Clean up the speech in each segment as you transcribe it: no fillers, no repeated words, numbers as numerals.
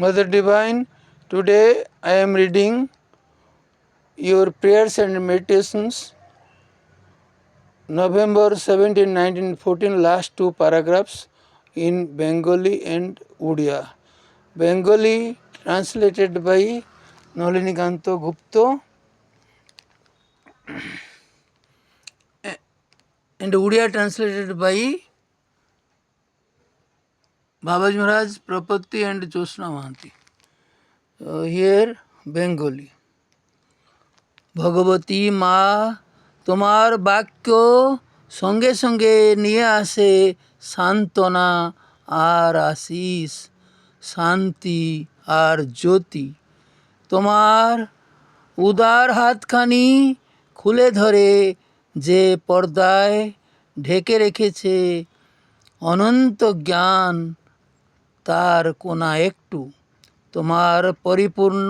Mother Divine, today I am reading your prayers and meditations, November 17, 1914, last two paragraphs in Bengali and Odia. Bengali translated by Nalinikanto Gupta and Odia translated by Babaji Maharaj, Prapatti and Josna Mahanti. Here Bengali. ভগবতী মা তোমার বাক্য সঙ্গে সঙ্গে নিয়ে আসে সান্ত্বনা আর আশিস, শান্তি আর জ্যোতি। তোমার উদার হাতখানি খুলে ধরে যে পর্দায় ঢেকে রেখেছে অনন্ত জ্ঞান, তার কোনা একটু। তোমার পরিপূর্ণ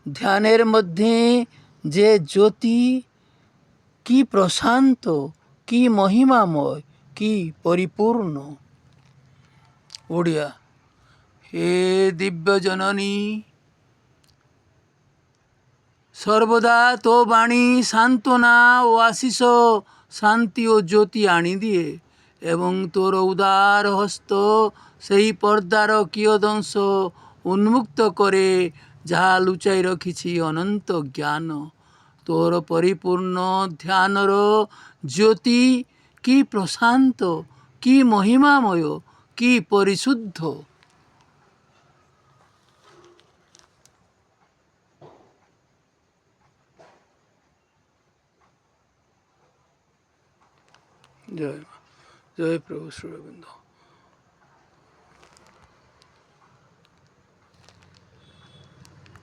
ধ্যানের মধ্যে যে জ্যোতি, কি প্রশান্ত, কি মহিমাময়, কি পরিপূর্ণ। ওড়িয়া। হে দিব্য জননী, সর্বদা তো বাণী সান্ত্বনা ও আশিস, শান্তি ও জ্যোতি আনি দিয়ে, এবং তোর উদার হস্ত সেই পর্দার কিয়দংশ উন্মুক্ত করে যাহা লুচাই রখিছি ଅନନ୍ତ ଜ୍ଞାନ। তোর পরিপূর্ণ ধ্যানর জ্যোতি কি প্রশান্ত, কি মহিমাময়, কি পরিশুদ্ধ। জয় জয় প্রভু শ্রী অরবিন্দ।